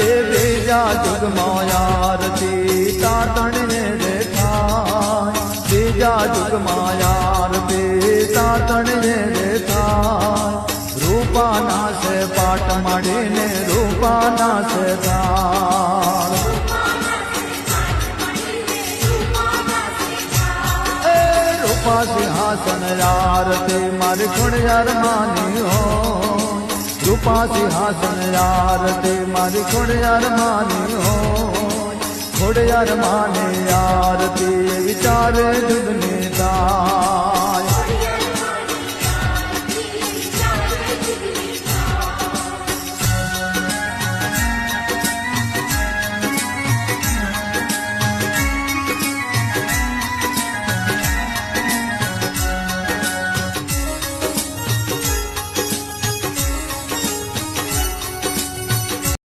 એ બીજા જુગમાં આરતી તાતણને રે થાય બીજા જુગમાં આરતી તાતણને રે થાય રૂપાના છે પાટ માંડીને રૂપાના છે તાર રૂપા સિંહાસન આરતી મારી ખોડિયાર માની હોય રૂપા સિંહાસન આરતી મારી ખોડિયાર માની હોય ખોડિયાર માની આરતી વિચારે જુગની તાર